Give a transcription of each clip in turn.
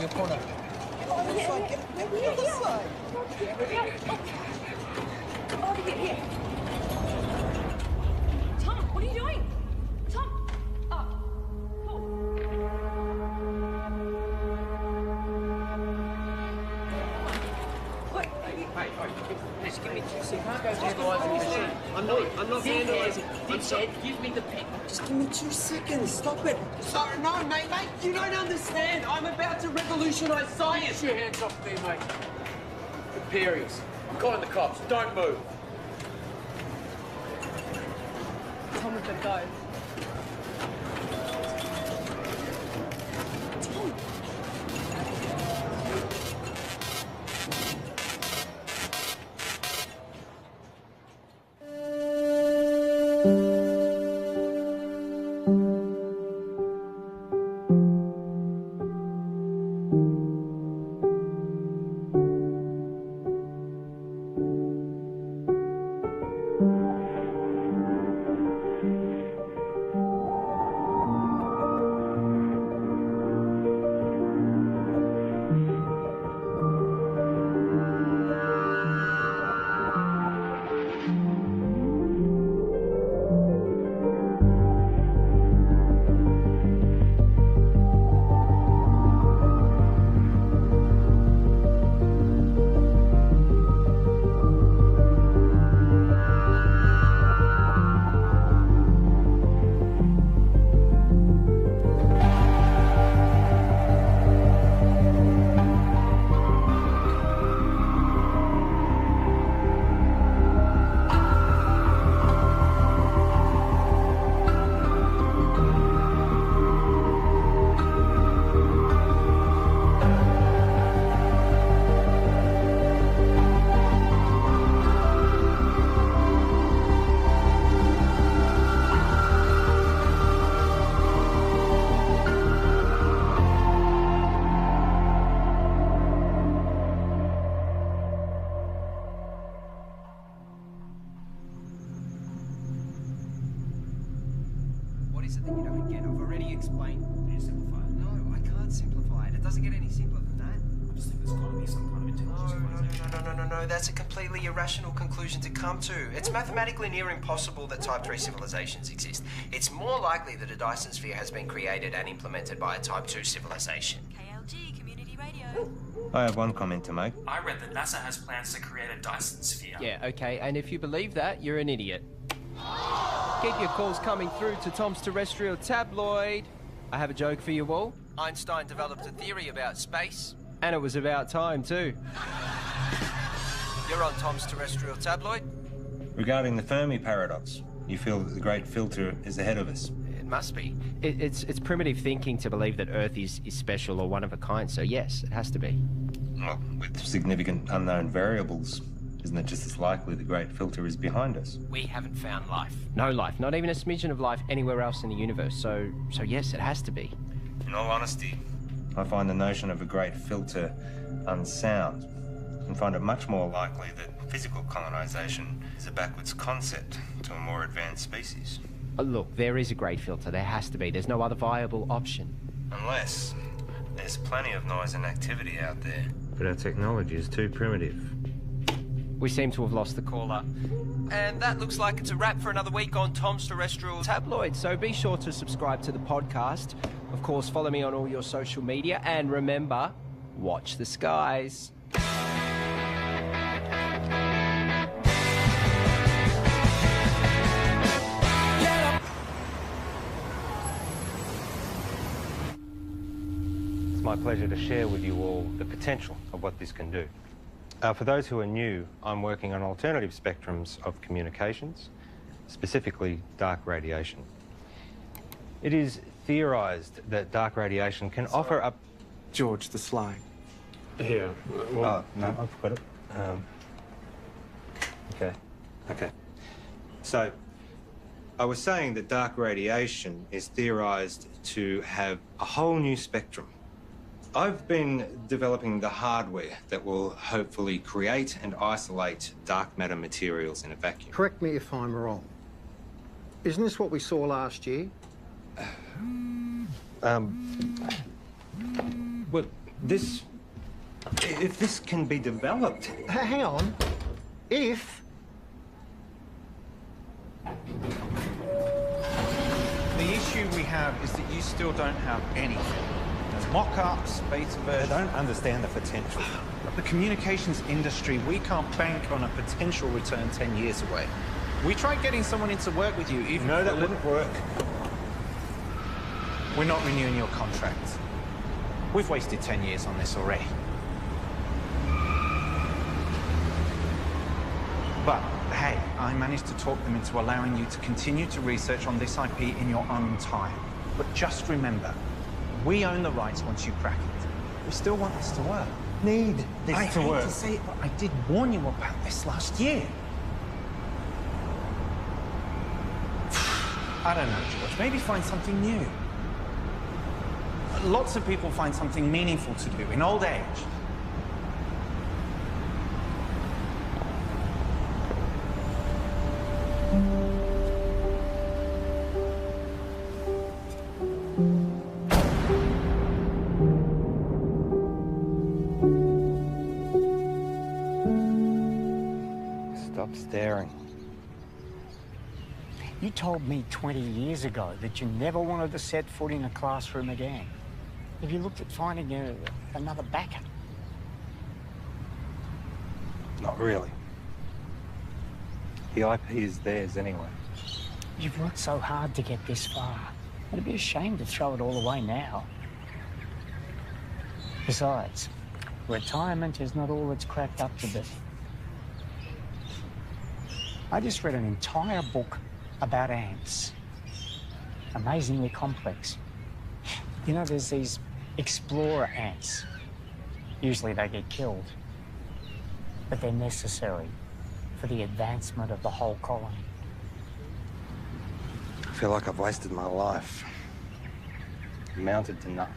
your corner. Oh, this side. Get me on this side. Over here. Tom, what are you doing? Tom! Oh, cool. Wait. Just give me 2 seconds. Can't go vandalising the machine. I'm not vandalising. I'm sorry. Give me the pen. Just give me 2 seconds. Stop it. Sorry, no, mate, you don't understand. I'm about to revolutionise science. Get your hands off me, mate. Imperials. I'm calling the cops. Don't move. Tom, we've got to go. Tom! is it that you don't get? I've already explained. Can you simplify it? No, I can't simplify it. It doesn't get any simpler than that. I just think there's got to be some kind of intelligent civilization. No. That's a completely irrational conclusion to come to. It's mathematically near impossible that Type 3 civilizations exist. It's more likely that a Dyson sphere has been created and implemented by a Type 2 civilization. KLG Community Radio. I have one comment to make. I read that NASA has plans to create a Dyson sphere. Yeah, okay, and if you believe that, you're an idiot. Keep your calls coming through to Tom's Terrestrial Tabloid. I have a joke for you all. Einstein developed a theory about space. And it was about time, too. You're on Tom's Terrestrial Tabloid? Regarding the Fermi paradox, you feel that the great filter is ahead of us. It must be. It's primitive thinking to believe that Earth is special or one of a kind, so yes, it has to be. Well, with significant unknown variables, isn't it just as likely the great filter is behind us? We haven't found life. No life, not even a smidgen of life anywhere else in the universe, so yes, it has to be. In all honesty, I find the notion of a great filter unsound and find it much more likely that physical colonization is a backwards concept to a more advanced species. Look, there is a great filter. There has to be. There's no other viable option. Unless there's plenty of noise and activity out there. But our technology is too primitive. We seem to have lost the caller. And that looks like it's a wrap for another week on Tom's Terrestrial Tabloid, so be sure to subscribe to the podcast. Of course, follow me on all your social media, and remember, watch the skies. It's my pleasure to share with you all the potential of what this can do. For those who are new, I'm working on alternative spectrums of communications, specifically dark radiation. It is theorised that dark radiation can offer up... George the Sly. Here. Oh, no, I've got it. Okay. So, I was saying that dark radiation is theorised to have a whole new spectrum. I've been developing the hardware that will hopefully create and isolate dark matter materials in a vacuum. Correct me if I'm wrong. Isn't this what we saw last year? Well, If this can be developed. Hang on. If... The issue we have is that you still don't have anything. No mock-ups, beta versions. I don't understand the potential. The communications industry, we can't bank on a potential return 10 years away. We tried getting someone in to work with you, even... No, that wouldn't work. We're not renewing your contract. We've wasted 10 years on this already. But, hey, I managed to talk them into allowing you to continue to research on this IP in your own time. But just remember, we own the rights once you crack it. We still want this to work. Need this I to hate work. to say it, but I did warn you about this last year. I don't know, George. Maybe find something new. Lots of people find something meaningful to do in old age. Stop staring. You told me 20 years ago that you never wanted to set foot in a classroom again. Have you looked at finding another backup? Not really. The IP is theirs anyway. You've worked so hard to get this far. It'd be a shame to throw it all away now. Besides, retirement is not all it's cracked up to be. I just read an entire book about ants. Amazingly complex. You know, there's these explorer ants. Usually they get killed, but they're necessary for the advancement of the whole colony. I feel like I've wasted my life. Amounted to nothing.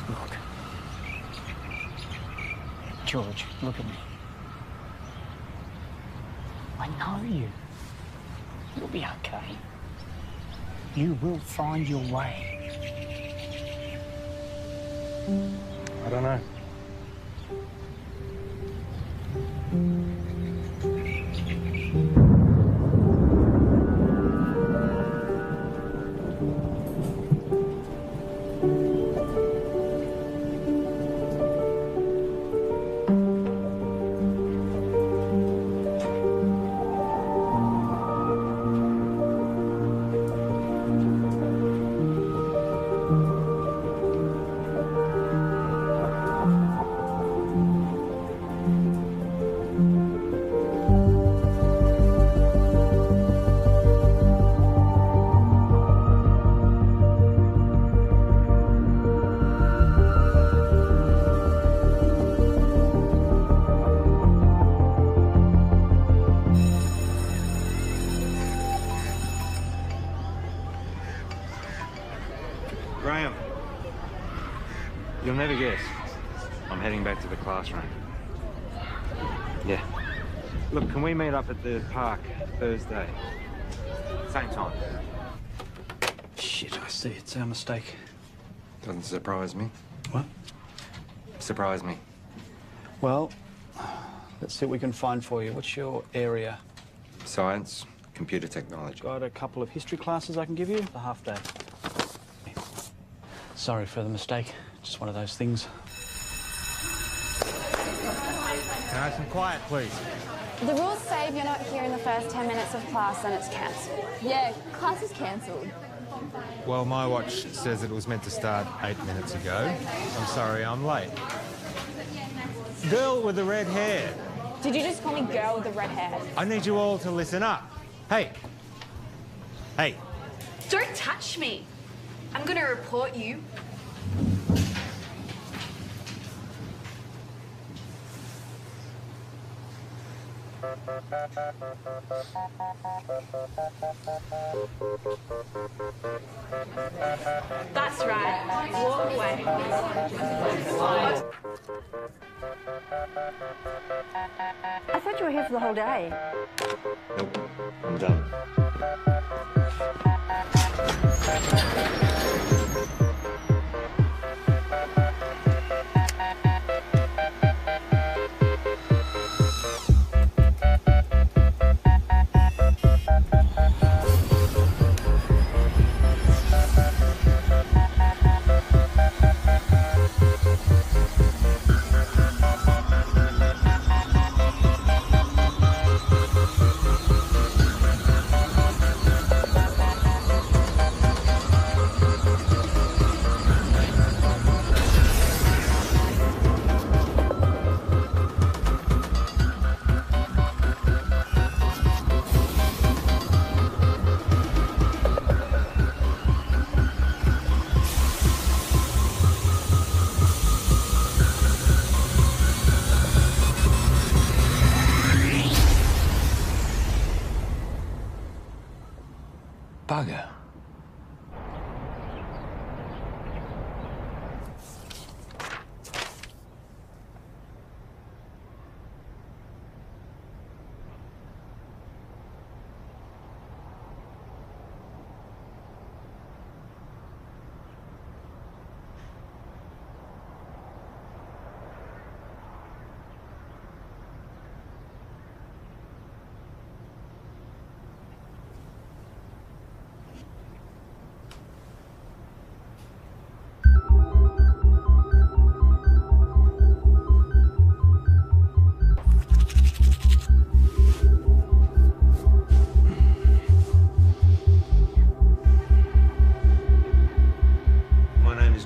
Look. George, look at me. I know you. You'll be okay. You will find your way. I don't know. You'll never guess. I'm heading back to the classroom. Yeah. Look, can we meet up at the park Thursday? Same time. Shit, I see. It's our mistake. Doesn't surprise me. What? Surprise me. Well, let's see what we can find for you. What's your area? Science, computer technology. Got a couple of history classes I can give you. A half day. Sorry for the mistake. Just one of those things. Nice and quiet, please. The rules say if you're not here in the first 10 minutes of class, then it's cancelled. Yeah, class is cancelled. Well, my watch says it was meant to start 8 minutes ago. I'm sorry I'm late. Girl with the red hair. Did you just call me girl with the red hair? I need you all to listen up. Hey. Hey. Don't touch me. I'm gonna report you. That's right. Walk away. I thought you were here for the whole day. Nope, I'm done.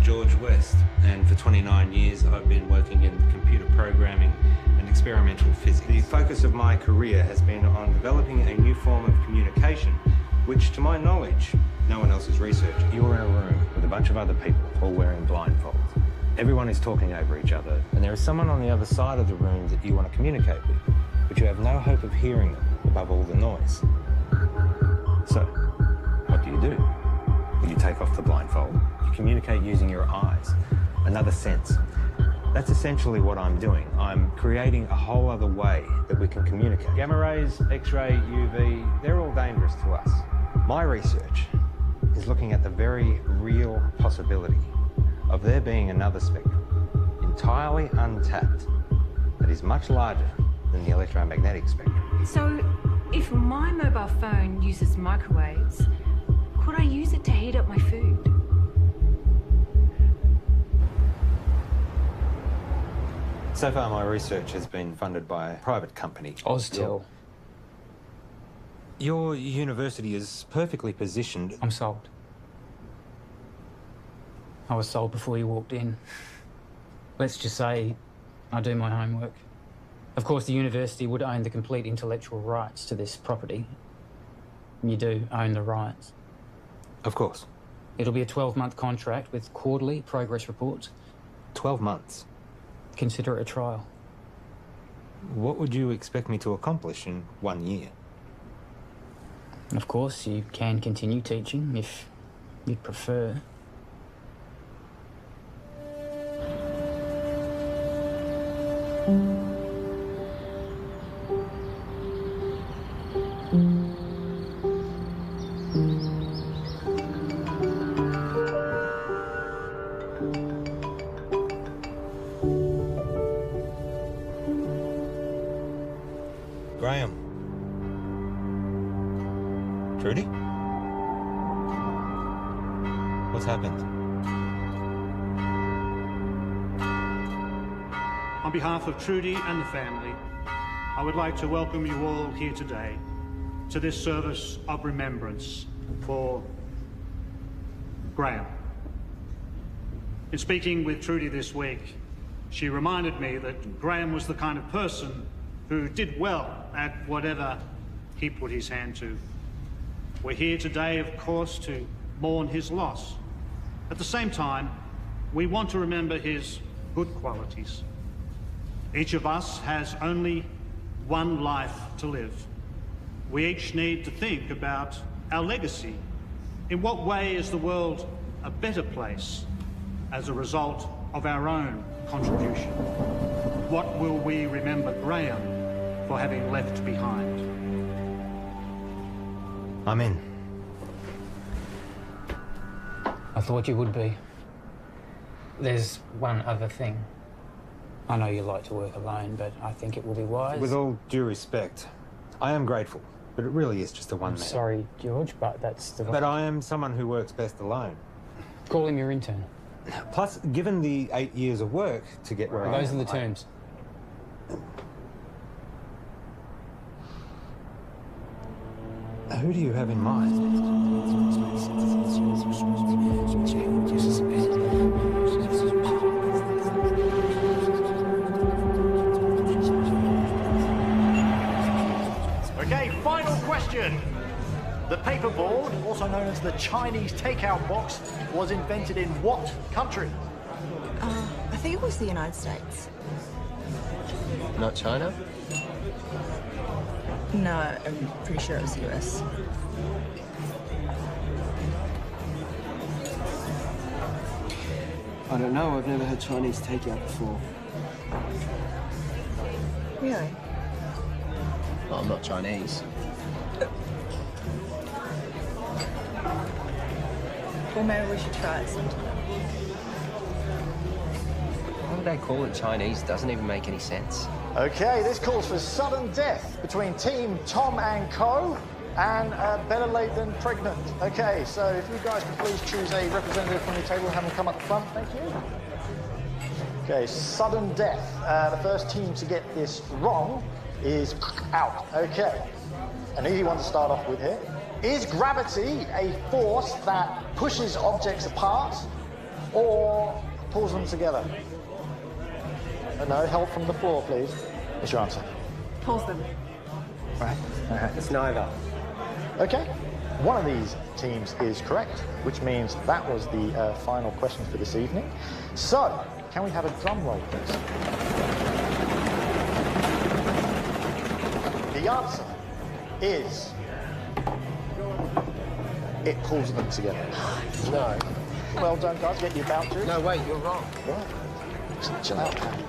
George West, and for 29 years I've been working in computer programming and experimental physics. The focus of my career has been on developing a new form of communication, which, to my knowledge, no one else has researched. You're in a room with a bunch of other people, all wearing blindfolds. Everyone is talking over each other, and there is someone on the other side of the room that you want to communicate with, but you have no hope of hearing them above all the noise. So, what do? When you take off the blindfold, you communicate using your eyes, another sense. That's essentially what I'm doing. I'm creating a whole other way that we can communicate. Gamma rays, X-ray, UV, they're all dangerous to us. My research is looking at the very real possibility of there being another spectrum, entirely untapped, that is much larger than the electromagnetic spectrum. So, if my mobile phone uses microwaves, could I use it to heat up my food? So far, my research has been funded by a private company. Oztel. Your university is perfectly positioned. I'm sold. I was sold before you walked in. Let's just say I do my homework. Of course, the university would own the complete intellectual rights to this property. You do own the rights. Of course. It'll be a 12-month contract with quarterly progress reports. 12 months? Consider it a trial. What would you expect me to accomplish in 1 year? Of course, you can continue teaching if you'd prefer. Graham. Trudy? What's happened? On behalf of Trudy and the family, I would like to welcome you all here today to this service of remembrance for Graham. In speaking with Trudy this week, she reminded me that Graham was the kind of person who did well at whatever he put his hand to. We're here today, of course, to mourn his loss. At the same time, we want to remember his good qualities. Each of us has only one life to live. We each need to think about our legacy. In what way is the world a better place as a result of our own contribution? What will we remember Graham for having left behind? I'm in. I thought you would be. There's one other thing. I know you like to work alone, but I think it will be wise. With all due respect, I am grateful, but it really is just a one-man. Sorry, George, but that's the... But I am someone who works best alone. Call him your intern. Plus, given the 8 years of work to get where I am... Those are the terms. Who do you have in mind? Okay, final question. The paperboard, also known as the Chinese takeout box, was invented in what country? I think it was the United States. Not China? No, I'm pretty sure it was the US. I don't know, I've never had Chinese takeout before. Really? Well, I'm not Chinese. Well, maybe we should try it sometime. Why would they call it Chinese? Doesn't even make any sense. Okay, this calls for sudden death between Team Tom and Co. and better late than pregnant. Okay, so if you guys could please choose a representative from your table and have them come up the front, thank you. Okay, sudden death. The first team to get this wrong is out. Okay, an easy one to start off with here. Is gravity a force that pushes objects apart, or pulls them together? No help from the floor, please. What's your answer? Pulls them. Right. It's neither. Okay. One of these teams is correct, which means that was the final question for this evening. So, can we have a drum roll, please? The answer is... it pulls them together. No. Well done, guys. Get your vouchers. No, wait, you're wrong. What? Chill out, Pat.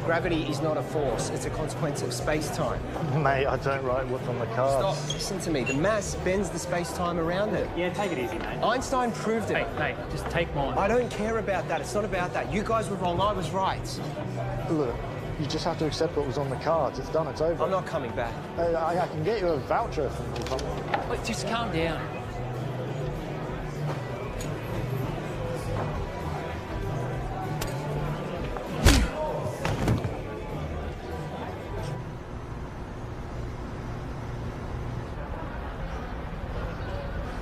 Gravity is not a force, it's a consequence of space-time. Mate, I don't write what's on the cards. Stop, listen to me. The mass bends the space-time around it. Yeah, take it easy, mate. Einstein proved it. Mate, just take mine. I don't care about that. It's not about that. You guys were wrong, I was right. Look, you just have to accept what was on the cards. It's done, it's over. I'm not coming back. I can get you a voucher from... Wait, just calm down.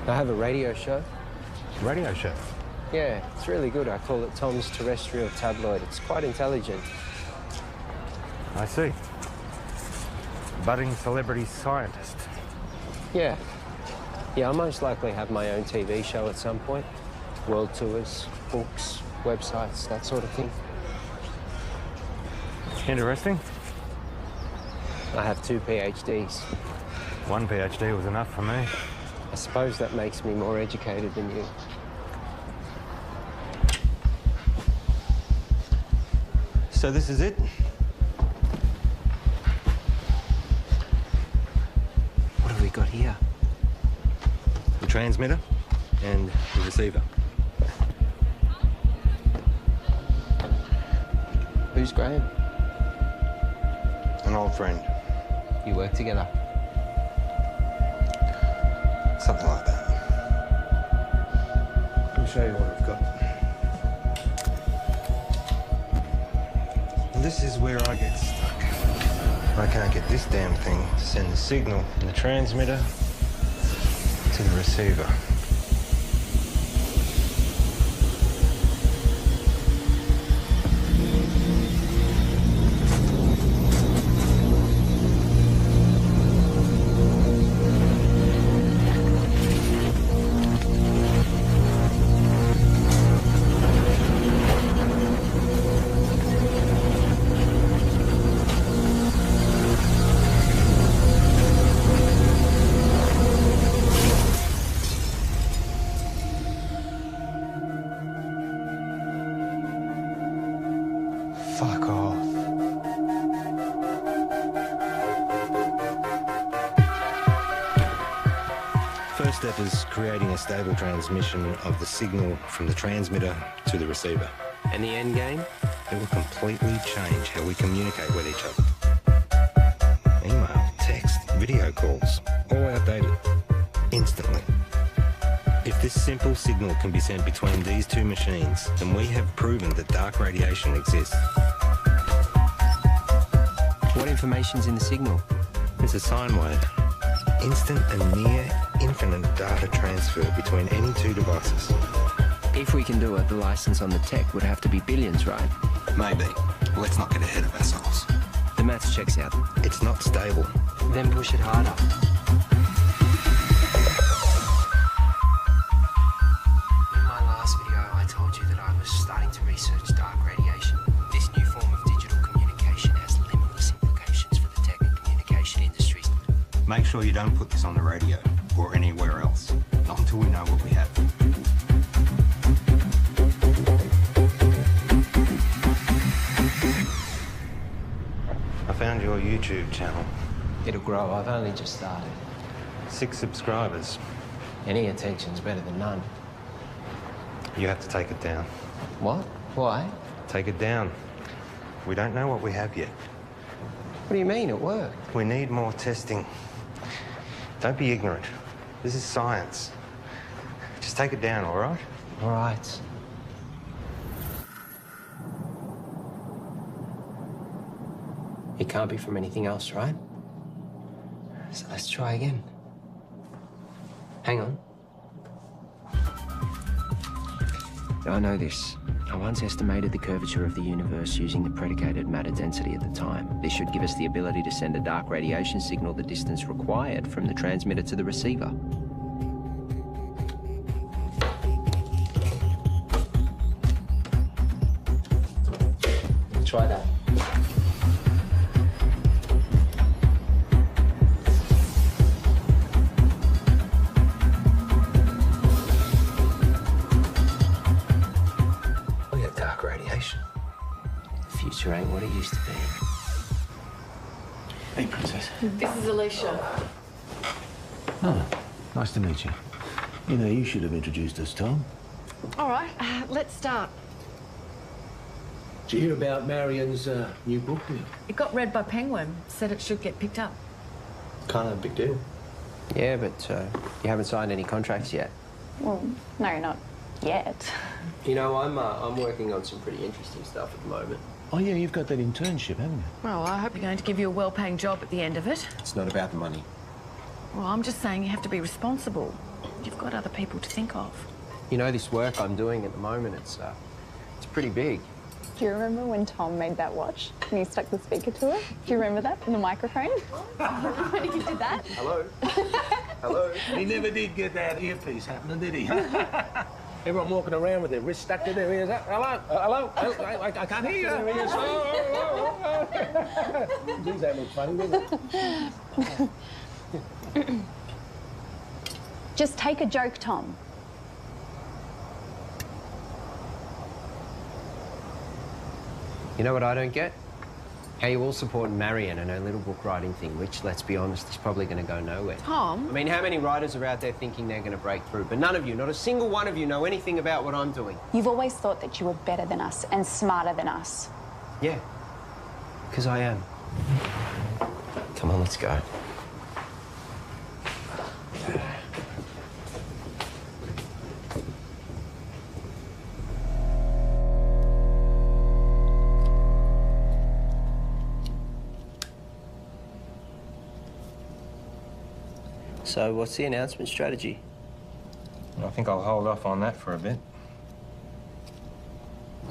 I have a radio show. Radio show? Yeah, it's really good. I call it Tom's Terrestrial Tabloid. It's quite intelligent. I see. Budding celebrity scientist. Yeah. Yeah, I'll most likely have my own TV show at some point. World tours, books, websites, that sort of thing. Interesting. I have 2 PhDs. One PhD was enough for me. I suppose that makes me more educated than you. So this is it? What have we got here? The transmitter and the receiver. Who's Graham? An old friend. You work together? Something like that. Let me show you what I've got. This is where I get stuck. I can't get this damn thing to send the signal from the transmitter to the receiver. Fuck off. First step is creating a stable transmission of the signal from the transmitter to the receiver. And the end game? It will completely change how we communicate with each other. Email, text, video calls, all outdated. Instantly. If this simple signal can be sent between these two machines, then we have proven that dark radiation exists. What information's in the signal? It's a sine wave. Instant and near infinite data transfer between any two devices. If we can do it, the license on the tech would have to be billions, right? Maybe. Let's not get ahead of ourselves. The maths checks out. It's not stable. Then push it harder. In my last video, I told you that I was starting to research dark radiation. This new form of digital communication has limitless implications for the tech and communication industries. Make sure you don't put this on the radio or anywhere else. Not until we know what we have. I found your YouTube channel. It'll grow. I've only just started. 6 subscribers. Any attention's better than none. You have to take it down. What? Why? Take it down. We don't know what we have yet. What do you mean, at work? We need more testing. Don't be ignorant. This is science. Just take it down, all right? All right. It can't be from anything else, right? So let's try again. Hang on. I know this. I once estimated the curvature of the universe using the predicated matter density at the time. This should give us the ability to send a dark radiation signal the distance required from the transmitter to the receiver. Try that. Look at dark radiation. The future ain't what it used to be. Hey, Princess. This is Alicia. Oh, nice to meet you. You know, you should have introduced us, Tom. All right, let's start. Did you hear about Marion's new book deal? It got read by Penguin. Said it should get picked up. Kind of a big deal. Yeah, but you haven't signed any contracts yet. Well, no, not yet. You know, I'm working on some pretty interesting stuff at the moment. Oh, yeah, you've got that internship, haven't you? Well, I hope you're going to give you a well-paying job at the end of it. It's not about the money. Well, I'm just saying you have to be responsible. You've got other people to think of. You know, this work I'm doing at the moment, it's pretty big. Do you remember when Tom made that watch and he stuck the speaker to it? Do you remember that in the microphone? When he did that? Hello? Hello? He never did get that earpiece happening, did he? Everyone walking around with their wrists stuck to their ears. Hello? Hello? I can't hear you. Geez, that looks funny, doesn't it? Just take a joke, Tom. You know what I don't get? How you all support Marion and her little book writing thing, which, let's be honest, is probably going to go nowhere. Tom? I mean, how many writers are out there thinking they're going to break through? But none of you, not a single one of you, know anything about what I'm doing. You've always thought that you were better than us and smarter than us. Yeah, because I am. Come on, let's go. So, what's the announcement strategy? I think I'll hold off on that for a bit.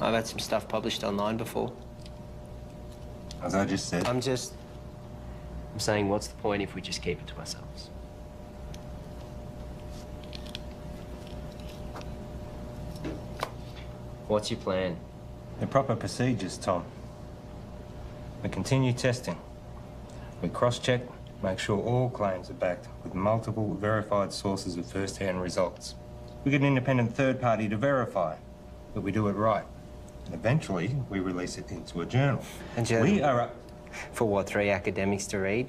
I've had some stuff published online before. As I just said. I'm saying, what's the point if we just keep it to ourselves? What's your plan? The proper procedures, Tom. We continue testing. We cross-check, make sure all claims are backed with multiple verified sources of first-hand results. We get an independent third party to verify that we do it right. And eventually, we release it into a journal. And journal? We are For what, 3 academics to read?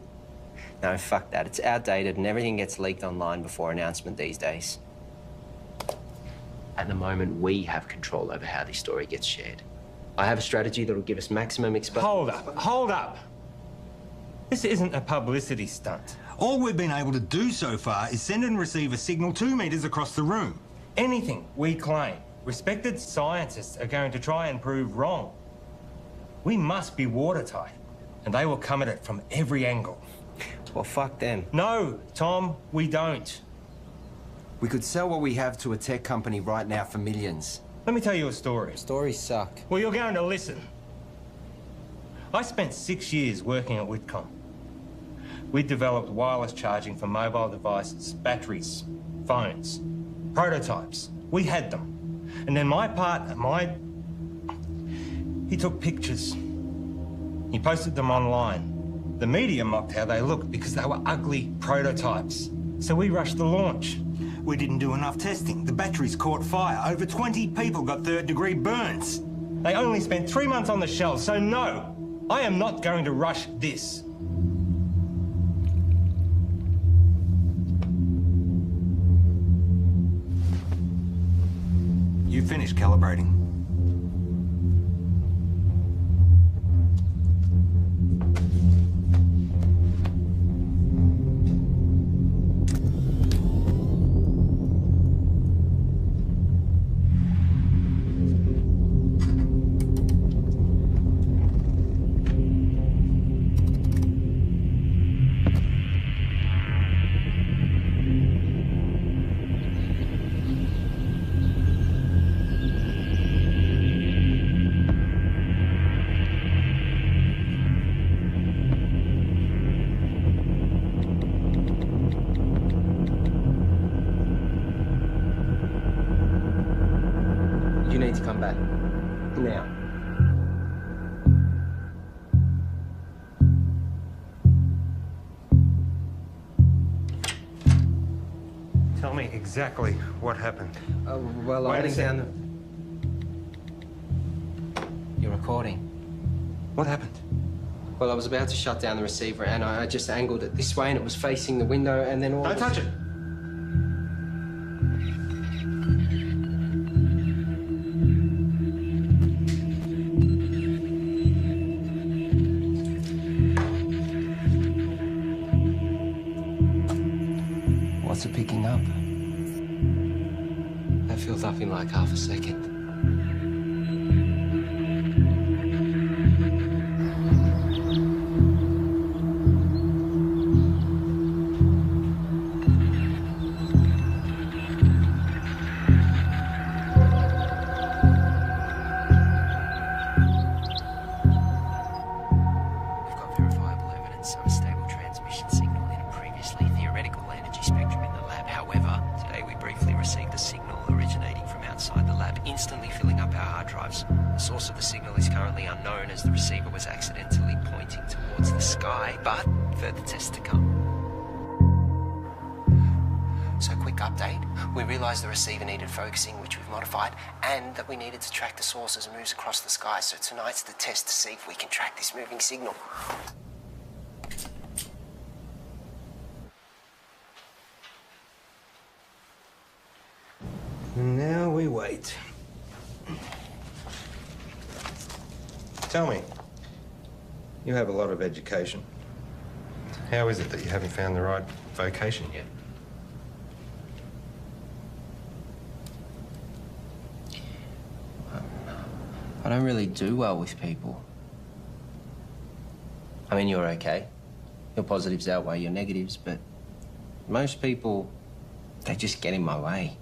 No, fuck that. It's outdated and everything gets leaked online before announcement these days. At the moment, we have control over how this story gets shared. I have a strategy that'll give us maximum exposure. Hold up. This isn't a publicity stunt. All we've been able to do so far is send and receive a signal 2 meters across the room. Anything we claim, respected scientists are going to try and prove wrong. We must be watertight, and they will come at it from every angle. Well, fuck them. No, Tom, we don't. We could sell what we have to a tech company right now for millions. Let me tell you a story. Stories suck. Well, you're going to listen. I spent 6 years working at Whitcomb. We developed wireless charging for mobile devices, batteries, phones, prototypes. We had them. And then my partner, he took pictures. He posted them online. The media mocked how they looked because they were ugly prototypes. So we rushed the launch. We didn't do enough testing. The batteries caught fire. Over 20 people got third-degree burns. They only spent 3 months on the shelves, so no, I am not going to rush this. You finished calibrating. need to come back. Now. Tell me exactly what happened. Well, Wait I'm a down second. You're recording. What happened? Well, I was about to shut down the receiver and I just angled it this way and it was facing the window and then all... Don't touch it! What's it picking up? That feels up in like half a second. The receiver needed focusing, which we've modified, and that we needed to track the source as it moves across the sky. So tonight's the test to see if we can track this moving signal. And now we wait. Tell me, you have a lot of education. How is it that you haven't found the right vocation yet? I don't really do well with people. I mean, you're okay. Your positives outweigh your negatives, but most people, they just get in my way.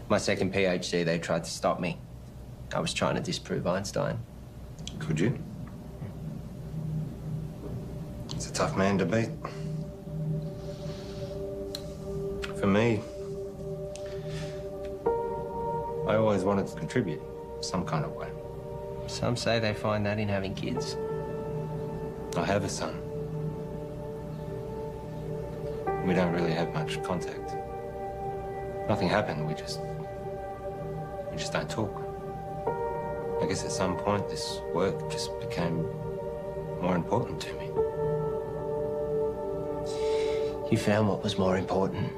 My second PhD, they tried to stop me. I was trying to disprove Einstein. Could you? It's a tough man to beat. For me, I always wanted to contribute some kind of way. Some say they find that in having kids. I have a son. We don't really have much contact. Nothing happened, we just don't talk. I guess at some point this work just became more important to me. You found what was more important.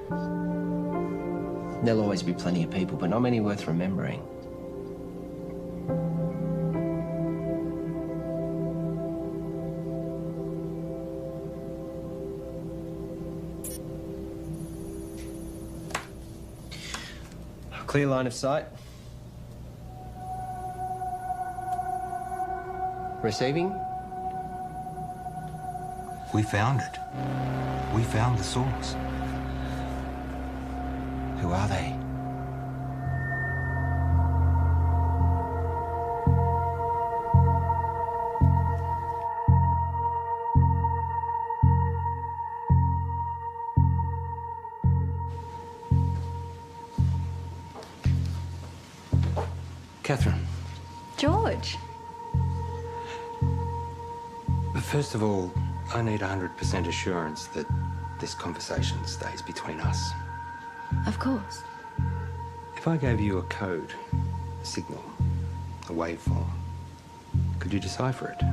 There'll always be plenty of people, but not many worth remembering. Clear line of sight. Receiving? We found it. We found the source. Who are they? Catherine. George. First of all, I need 100% assurance that this conversation stays between us. Of course. If I gave you a code, a signal, a waveform, could you decipher it?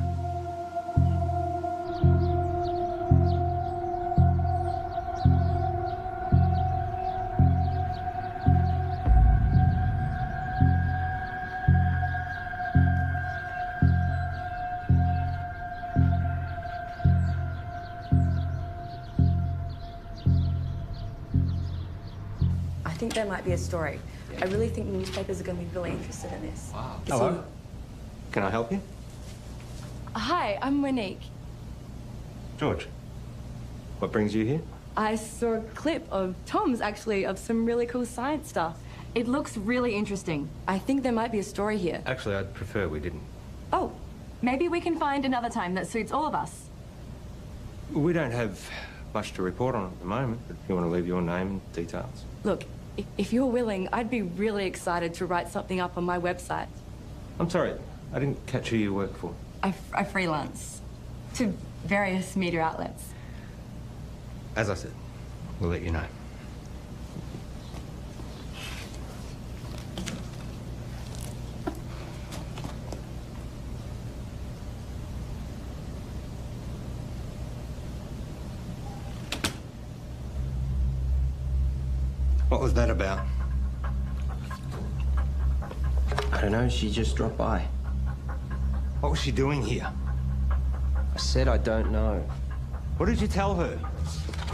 I think there might be a story. I really think newspapers are going to be really interested in this. Wow. Hello. Can I help you? Hi, I'm Monique. George. What brings you here? I saw a clip of Tom's, actually, of some really cool science stuff. It looks really interesting. I think there might be a story here. Actually, I'd prefer we didn't. Oh, maybe we can find another time that suits all of us. We don't have much to report on at the moment, but if you want to leave your name and details. Look, If you're willing, I'd be really excited to write something up on my website. I'm sorry, I didn't catch who you work for. I freelance to various media outlets. As I said, we'll let you know. What was that about? I don't know, she just dropped by. What was she doing here? I said I don't know. What did you tell her?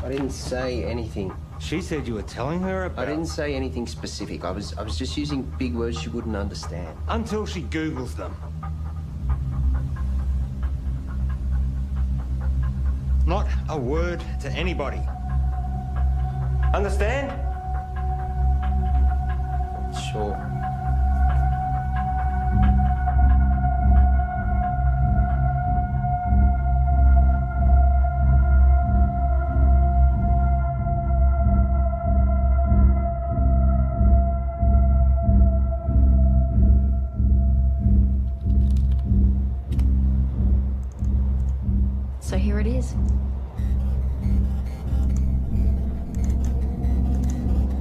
I didn't say anything. She said you were telling her about... I didn't say anything specific. I was just using big words she wouldn't understand. Until she Googles them. Not a word to anybody. Understand? Sure. So here it is.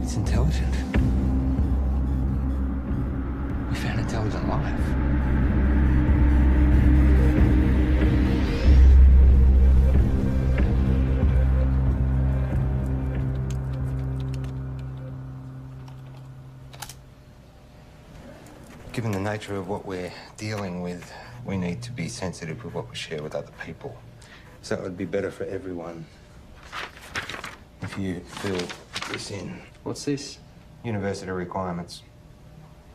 It's intelligent. We found intelligent life. Given the nature of what we're dealing with, we need to be sensitive with what we share with other people. So it would be better for everyone if you fill this in. What's this? University requirements.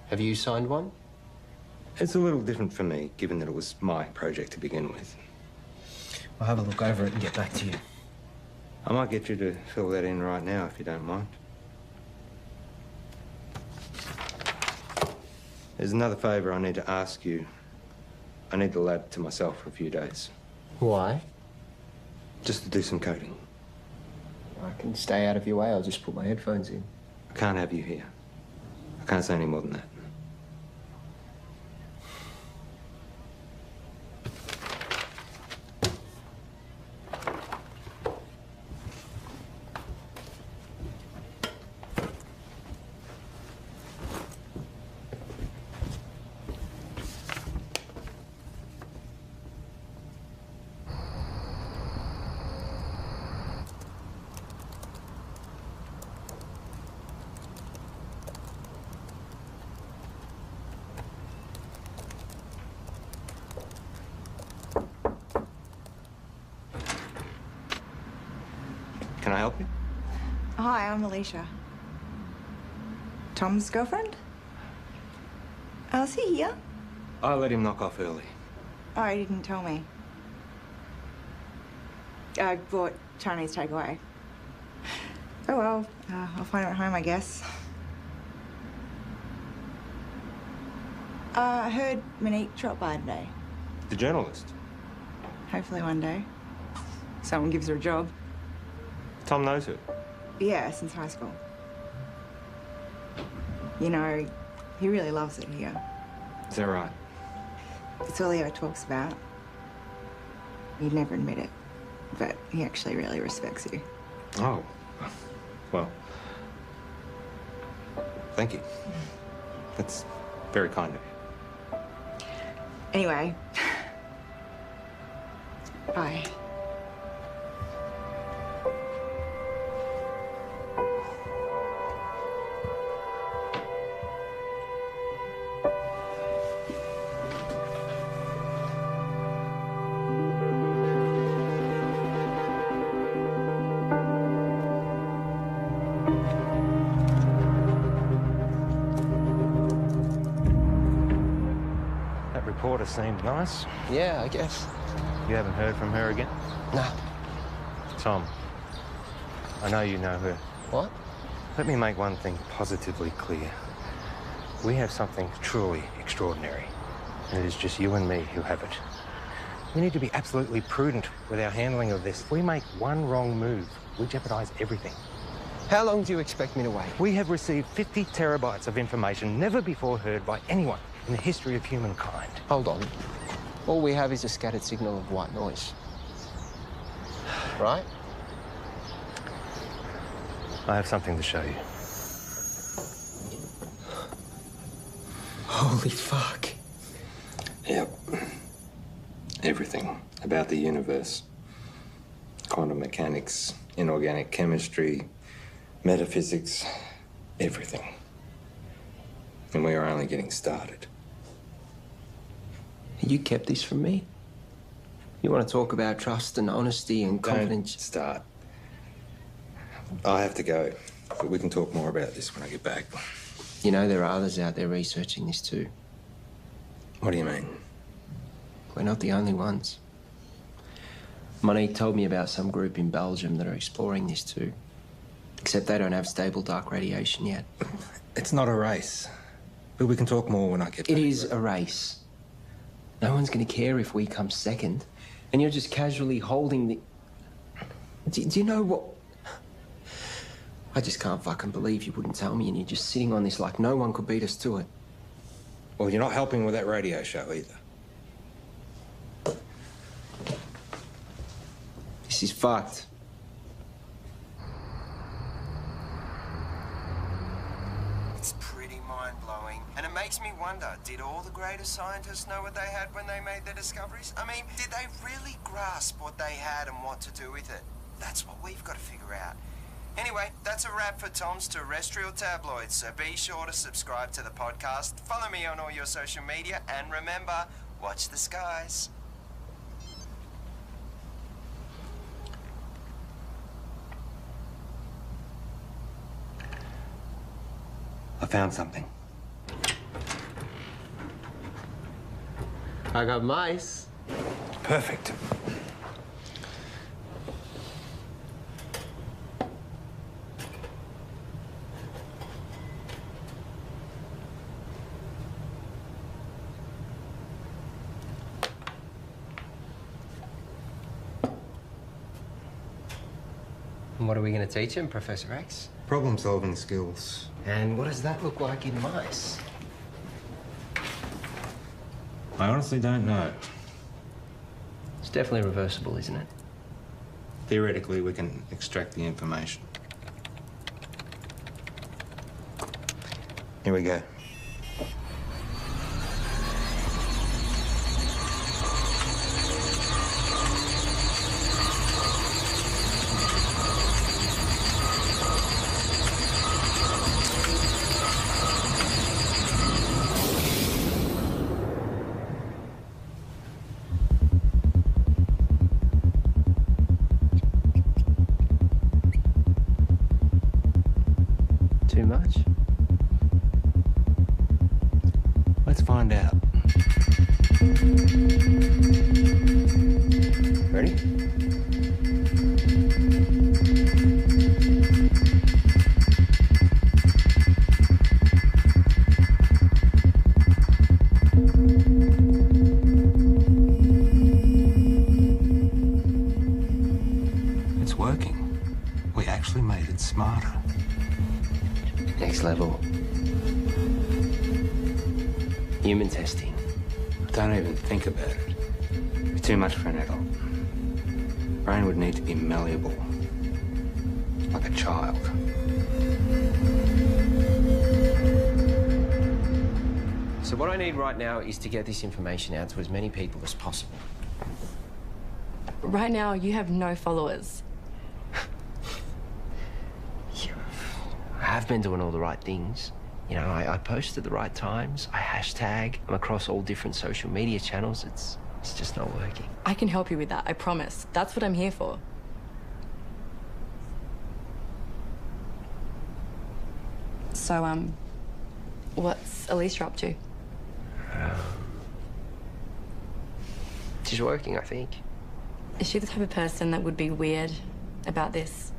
Have you signed one? It's a little different for me, given that it was my project to begin with. I'll have a look over it and get back to you. I might get you to fill that in right now, if you don't mind. There's another favour I need to ask you. I need the lab to myself for a few days. Why? Just to do some coding. I can stay out of your way. I'll just put my headphones in. I can't have you here. I can't say any more than that. Can I help you? Hi, I'm Alicia. Tom's girlfriend? Oh, is he here? I let him knock off early. Oh, he didn't tell me. I bought Chinese takeaway. Oh well, I'll find him at home, I guess. I heard Monique dropped by today. The journalist. Hopefully one day. Someone gives her a job. Tom knows her. Yeah, since high school. You know, he really loves it here. Is that right? It's all he ever talks about. He'd never admit it, but he actually really respects you. Oh. Well. Thank you. That's very kind of you. Anyway. Bye. Reporter seemed nice. Yeah, I guess. You haven't heard from her again? No. Tom, I know you know her. What? Let me make one thing positively clear. We have something truly extraordinary, and it is just you and me who have it. We need to be absolutely prudent with our handling of this. If we make one wrong move, we jeopardize everything. How long do you expect me to wait? We have received 50 terabytes of information never before heard by anyone in the history of humankind. Hold on. All we have is a scattered signal of white noise. Right? I have something to show you. Holy fuck. Yep. Everything about the universe. Quantum mechanics, inorganic chemistry, metaphysics, everything. And we are only getting started. You kept this from me? You want to talk about trust and honesty and confidence? Don't start. I have to go, but we can talk more about this when I get back. You know, there are others out there researching this too. What do you mean? We're not the only ones. Monique told me about some group in Belgium that are exploring this too. Except they don't have stable dark radiation yet. It's not a race. But we can talk more when I get back. It is a race. No one's going to care if we come second. And you're just casually holding the... Do you know what... I just can't fucking believe you wouldn't tell me and you're just sitting on this like no one could beat us to it. Well, you're not helping with that radio show either. This is fucked. It's pretty mind-blowing. And it makes me wonder, did all the greatest scientists know what they had when they made their discoveries? I mean, did they really grasp what they had and what to do with it? That's what we've got to figure out. Anyway, that's a wrap for Tom's Terrestrial Tabloids, so be sure to subscribe to the podcast, follow me on all your social media, and remember, watch the skies. I found something. I got mice. Perfect. And what are we going to teach him, Professor X? Problem-solving skills. And what does that look like in mice? I honestly don't know. It's definitely reversible, isn't it? Theoretically, we can extract the information. Here we go. Too much? Let's find out. Ready? It's working. We actually made it smarter. Next level. Human testing. Don't even think about it. It'd be too much for an adult. Brain would need to be malleable. Like a child. So what I need right now is to get this information out to as many people as possible. Right now, you have no followers. I have been doing all the right things. You know, I post at the right times. I hashtag. I'm across all different social media channels. It's just not working. I can help you with that, I promise. That's what I'm here for. So, what's Alicia up to? She's working, I think. Is she the type of person that would be weird about this?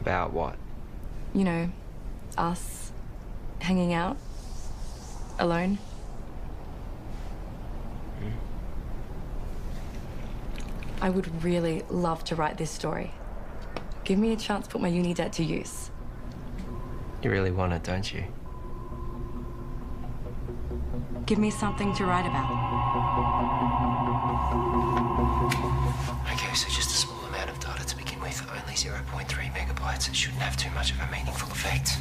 About what? You know, us hanging out alone? I would really love to write this story. Give me a chance to put my uni debt to use. You really want it, don't you? Give me something to write about. Okay, so just a small amount of data to begin with. Only 0.3 megabytes. It shouldn't have too much of a meaningful effect.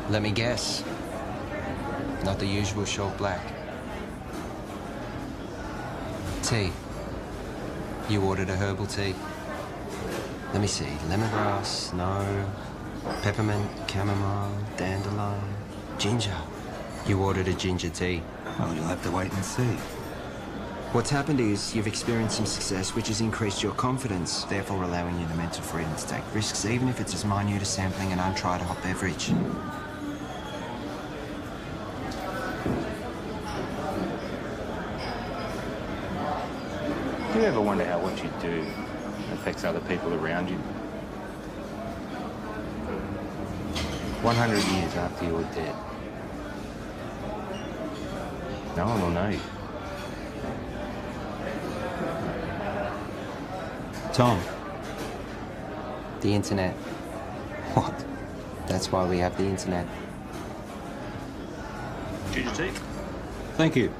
Let me guess. Not the usual short black. Tea. You ordered a herbal tea. Let me see. Lemongrass, no. Peppermint, chamomile, dandelion, ginger. You ordered a ginger tea. Well, you'll have to wait and see. What's happened is you've experienced some success, which has increased your confidence, therefore allowing you the mental freedom to take risks, even if it's as minute as sampling an untried hot beverage. Do you ever wonder how what you do affects other people around you? 100 years after you're dead, no one will know you. Tom. The internet. What? That's why we have the internet. Ginger tea? Thank you.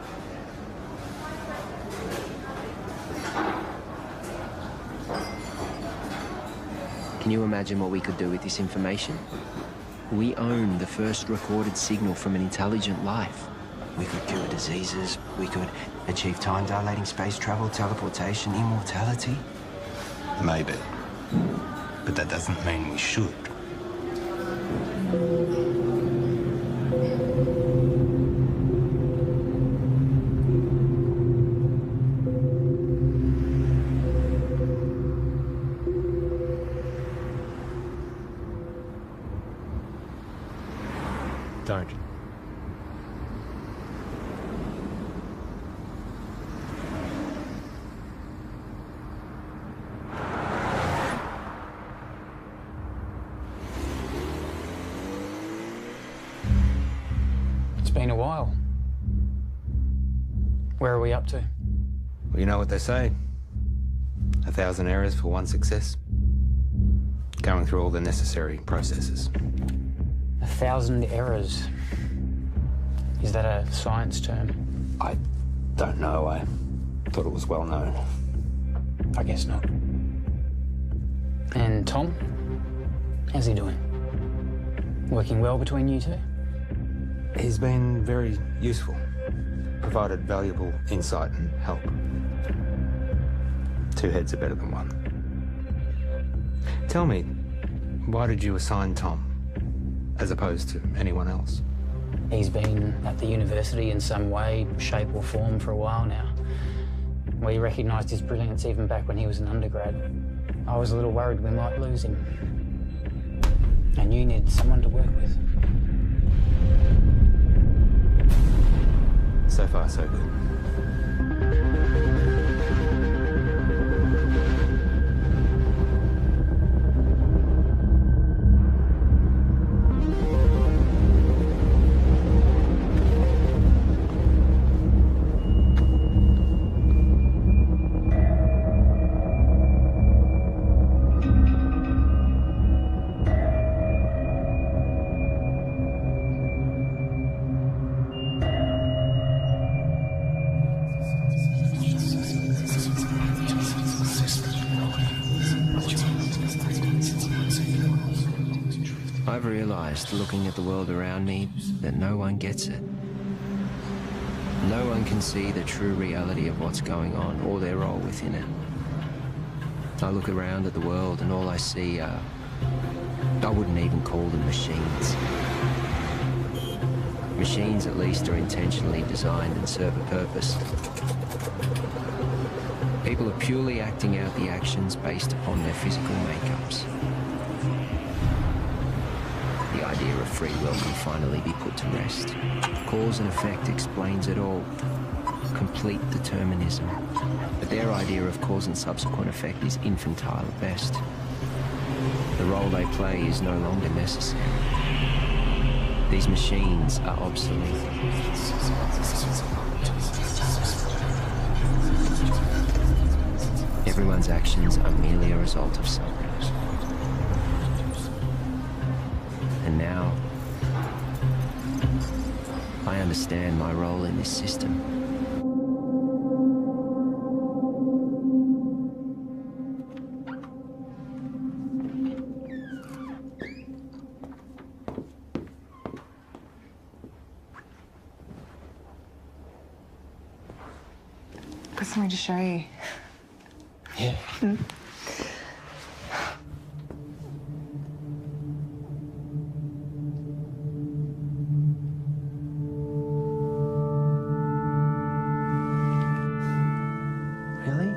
Can you imagine what we could do with this information? We own the first recorded signal from an intelligent life. We could cure diseases, we could achieve time-dilating space travel, teleportation, immortality. Maybe. But that doesn't mean we should. Don't. It's been a while. Where are we up to? Well, you know what they say. 1,000 errors for one success. Going through all the necessary processes. 1,000 errors. Is that a science term? I don't know. I thought it was well known. I guess not. And Tom? How's he doing? Working well between you two? He's been very useful. Provided valuable insight and help. Two heads are better than one. Tell me, why did you assign Tom, as opposed to anyone else? He's been at the university in some way, shape or form for a while now. We recognised his brilliance even back when he was an undergrad. I was a little worried we might lose him. And you needed someone to work with. So far, so good. I've realized, looking at the world around me, that no one gets it. No one can see the true reality of what's going on or their role within it. I look around at the world and all I see are... I wouldn't even call them machines. Machines, at least, are intentionally designed and serve a purpose. People are purely acting out the actions based upon their physical makeups. The idea of free will can finally be put to rest. Cause and effect explains it all. Complete determinism. But their idea of cause and subsequent effect is infantile at best. The role they play is no longer necessary. These machines are obsolete. Everyone's actions are merely a result of something. And now, I understand my role in this system. Got something to show you. Yeah. Really?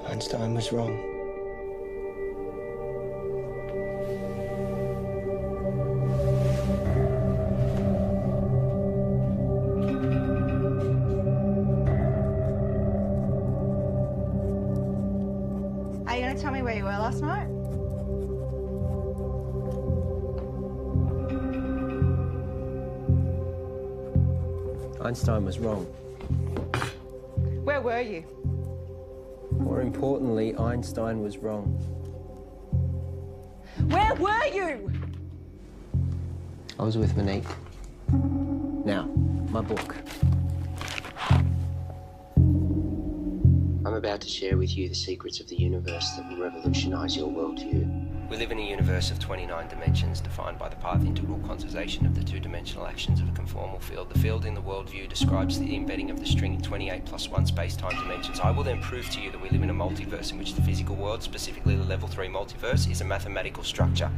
Einstein was wrong. Are you going to tell me where you were last night? Einstein was wrong. Where were you? More importantly, Einstein was wrong. Where were you? I was with Monique. Now, my book. I'm about to share with you the secrets of the universe that will revolutionize your worldview. We live in a universe of 29 dimensions defined by the path integral quantization of the two-dimensional actions of a conformal field. The field in the worldview describes the embedding of the string in 28+1 space-time dimensions. I will then prove to you that we live in a multiverse in which the physical world, specifically the level 3 multiverse, is a mathematical structure.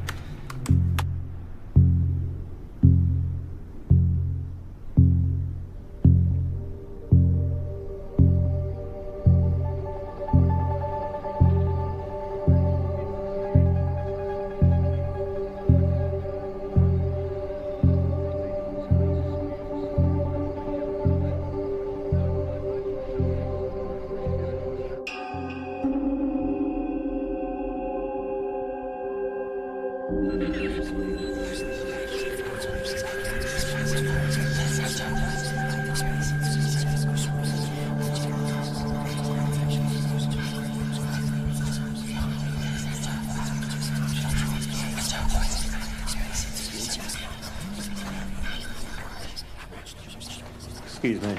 Excuse me.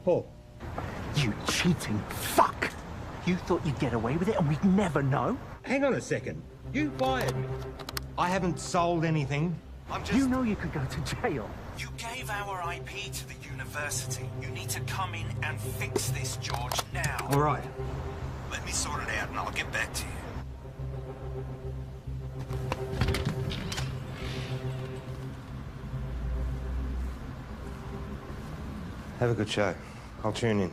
Paul. You cheating fuck! You thought you'd get away with it and we'd never know? Hang on a second. You fired me. I haven't sold anything. I'm just... You know you could go to jail. You gave our IP to the university. You need to come in and fix this, George, now. All right. Let me sort it out and I'll get back to you. Have a good show. I'll tune in.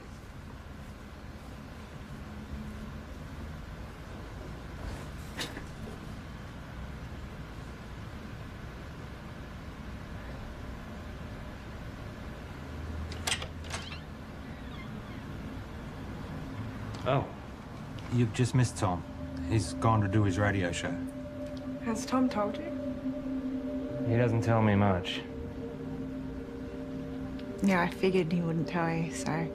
Oh, you've just missed Tom. He's gone to do his radio show. Has Tom told you? He doesn't tell me much. Yeah, I figured he wouldn't tell you, so...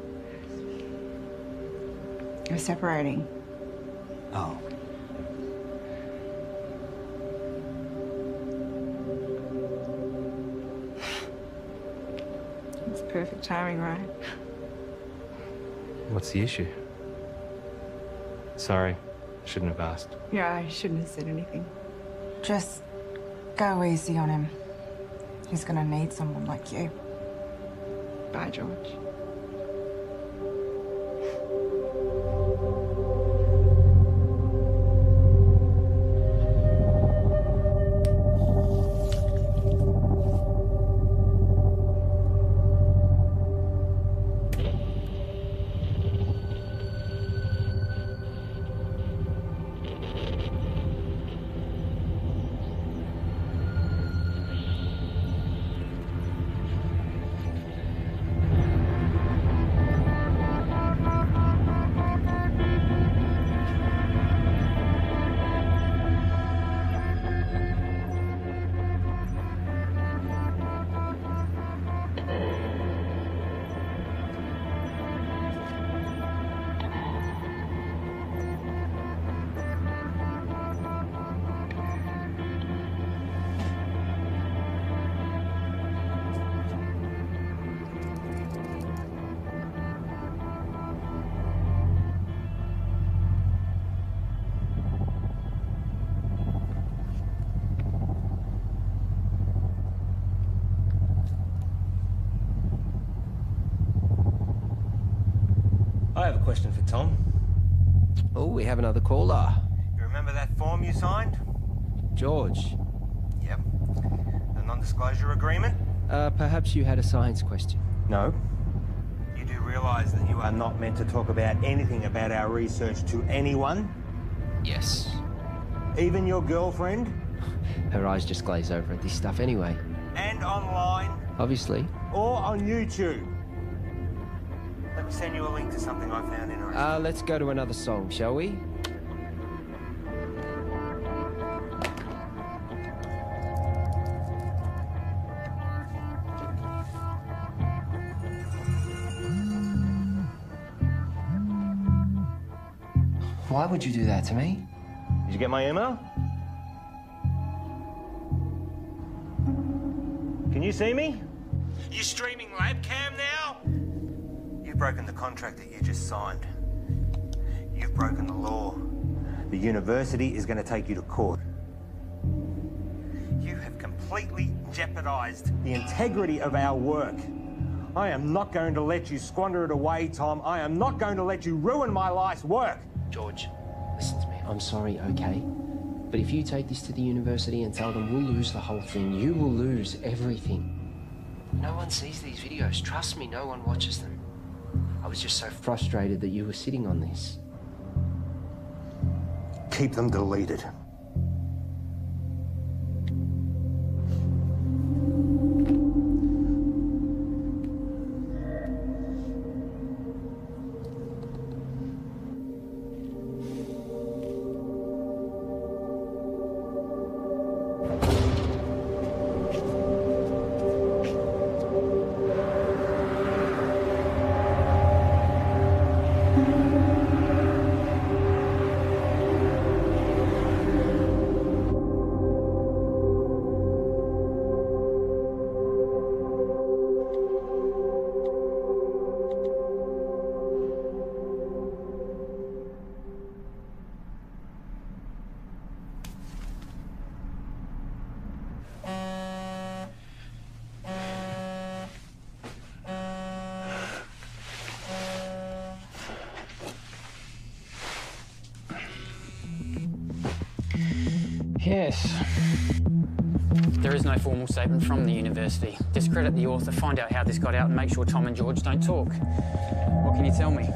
We're separating. Oh. It's perfect timing, right? What's the issue? Sorry, shouldn't have asked. Yeah, I shouldn't have said anything. Just go easy on him. He's gonna need someone like you. Bye, George. I have a question for Tom. Oh, we have another caller. You remember that form you signed? George. Yep. The non-disclosure agreement? Perhaps you had a science question. No. You do realise that you are not meant to talk about anything about our research to anyone? Yes. Even your girlfriend? Her eyes just glaze over at this stuff anyway. And online? Obviously. Or on YouTube? Let me send you a link to something I found interesting. Let's go to another song, shall we? Why would you do that to me? Did you get my email? Can you see me? You streaming labcam now? You've broken the contract that you just signed. You've broken the law. The university is going to take you to court. You have completely jeopardized the integrity of our work. I am not going to let you squander it away, Tom. I am not going to let you ruin my life's work. George, listen to me. I'm sorry, okay? But if you take this to the university and tell them we'll lose the whole thing, you will lose everything. No one sees these videos. Trust me, no one watches them. I was just so frustrated that you were sitting on this. Keep them deleted. Yes. There is no formal statement from the university. Discredit the author, find out how this got out, and make sure Tom and George don't talk. What can you tell me?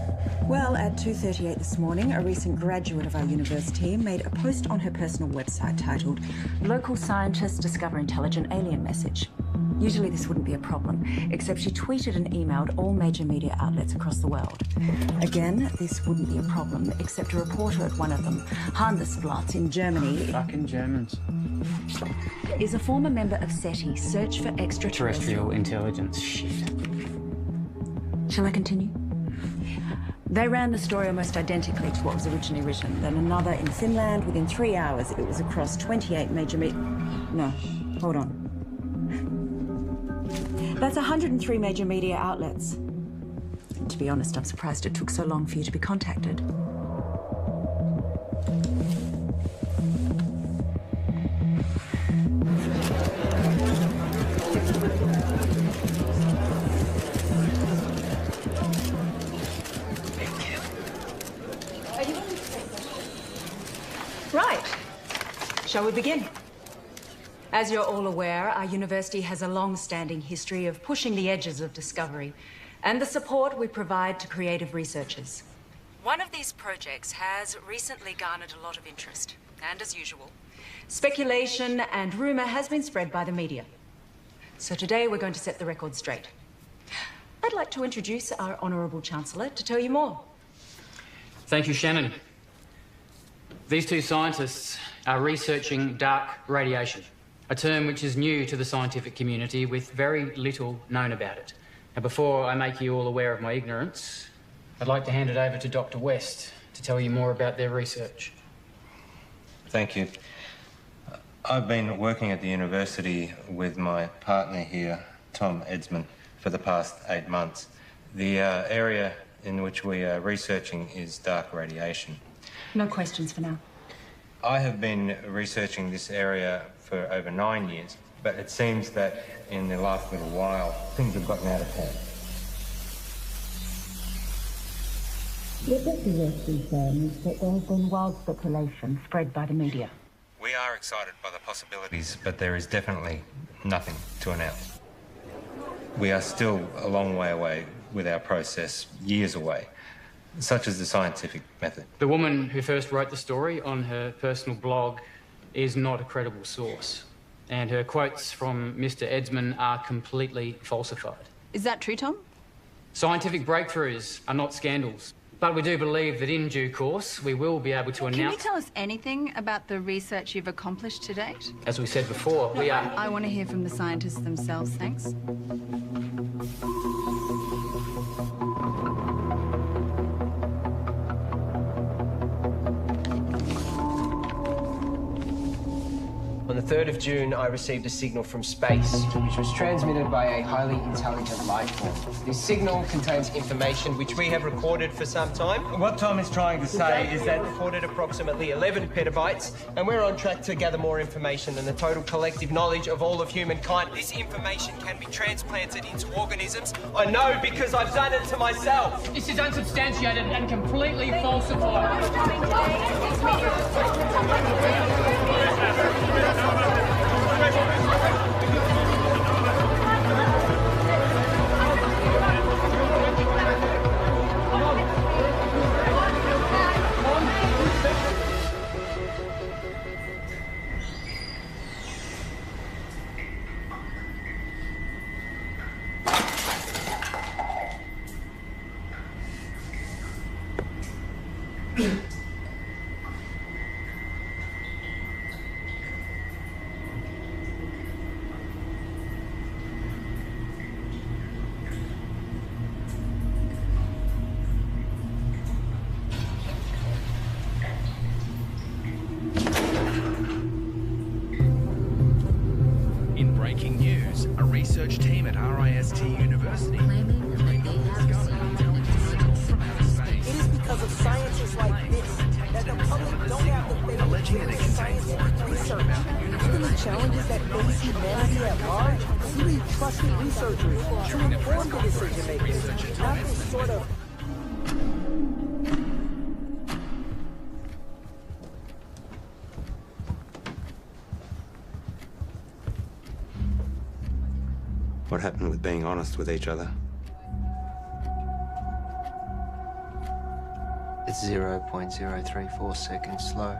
Well, at 2:38 this morning, a recent graduate of our university made a post on her personal website titled, "Local Scientists Discover Intelligent Alien Message." Usually this wouldn't be a problem, except she tweeted and emailed all major media outlets across the world. Again, this wouldn't be a problem, except a reporter at one of them, Handelsblatt in Germany... Fucking Germans. ...is a former member of SETI, Search for Terrestrial Intelligence. Shit. Shall I continue? They ran the story almost identically to what was originally written. Then another in Finland. Within 3 hours, it was across 28 major No, hold on. That's 103 major media outlets. To be honest, I'm surprised it took so long for you to be contacted. Right. Shall we begin? As you're all aware, our university has a long-standing history of pushing the edges of discovery and the support we provide to creative researchers. One of these projects has recently garnered a lot of interest, and as usual, speculation and rumor has been spread by the media. So today we're going to set the record straight. I'd like to introduce our Honourable Chancellor to tell you more. Thank you, Shannon. These two scientists are researching dark radiation, a term which is new to the scientific community with very little known about it. Now, before I make you all aware of my ignorance, I'd like to hand it over to Dr. West to tell you more about their research. Thank you. I've been working at the university with my partner here, Tom Edsman, for the past 8 months. The area in which we are researching is dark radiation. No questions for now. I have been researching this area for over 9 years, but it seems that in the last little while, things have gotten out of hand. What Dr. West is saying is that there has been wild speculation spread by the media. We are excited by the possibilities, but there is definitely nothing to announce. We are still a long way away with our process, years away, such as the scientific method. The woman who first wrote the story on her personal blog is not a credible source, and her quotes from Mr. Edsman are completely falsified. Is that true, Tom? Scientific breakthroughs are not scandals, but we do believe that in due course we will be able to announce... Can you tell us anything about the research you've accomplished to date? As we said before, we are... I want to hear from the scientists themselves, thanks. On the 3rd of June, I received a signal from space, which was transmitted by a highly intelligent life form. This signal contains information which we have recorded for some time. What Tom is trying to say is that... We recorded approximately 11 petabytes, and we're on track to gather more information than the total collective knowledge of all of humankind. This information can be transplanted into organisms. I know because I've done it to myself. This is unsubstantiated and completely falsified. research team at RIST University. It is because of scientists like this that the public don't have the faith Alleging that it contains research. Given the challenges that face humanity at large, we need trusted researchers to inform the decision makers, not this sort of... What happened with being honest with each other? It's 0.034 seconds slow.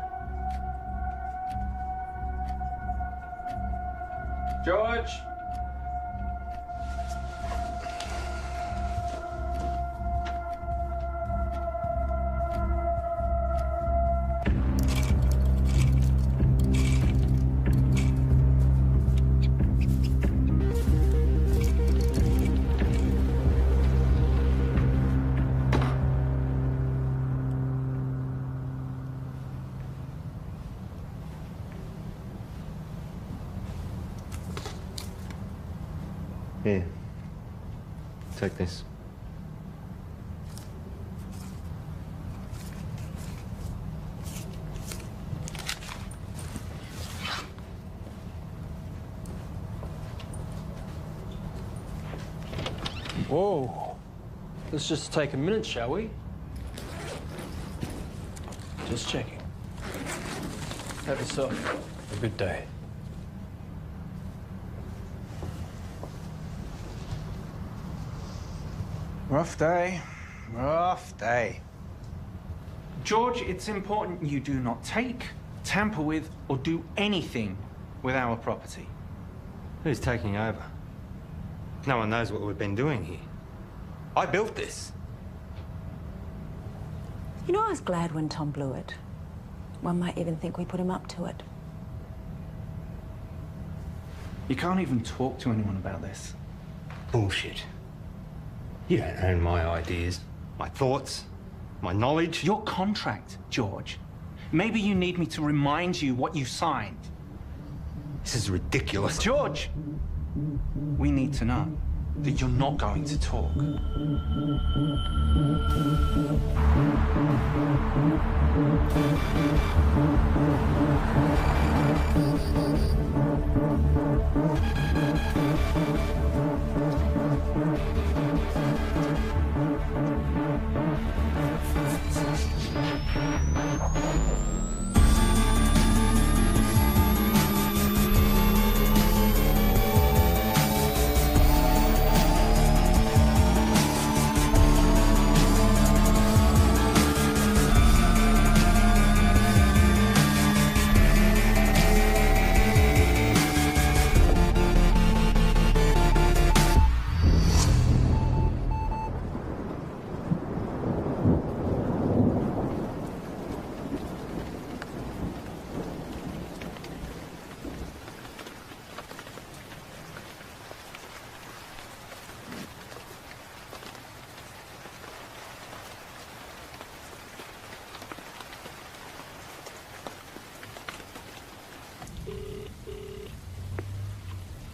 George! Here. Take this. Whoa. Let's just take a minute, shall we? Just checking. Have yourself a good day. Rough day. Rough day. George, it's important you do not take, tamper with, or do anything with our property. Who's taking over? No one knows what we've been doing here. I built this. You know, I was glad when Tom blew it. One might even think we put him up to it. You can't even talk to anyone about this. Bullshit. You don't own my ideas, my thoughts, my knowledge. Your contract, George. Maybe you need me to remind you what you signed. This is ridiculous. George! We need to know that you're not going to talk.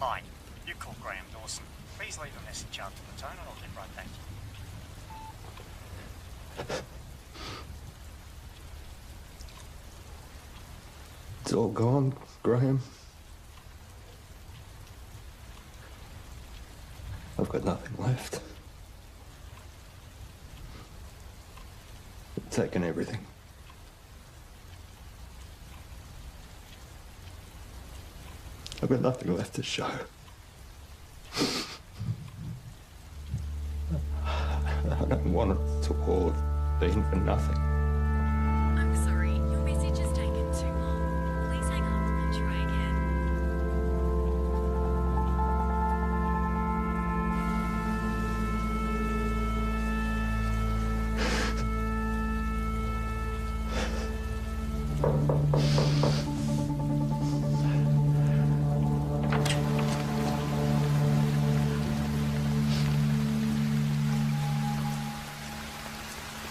Hi, you call Graham Dawson. Please leave a message after the tone and I'll get right back to you. It's all gone, Graham. I've got nothing left. They've taken everything. I've got nothing left to show. I don't want it to all have been for nothing. I'm sorry, your message has taken too long. Please hang up and try again.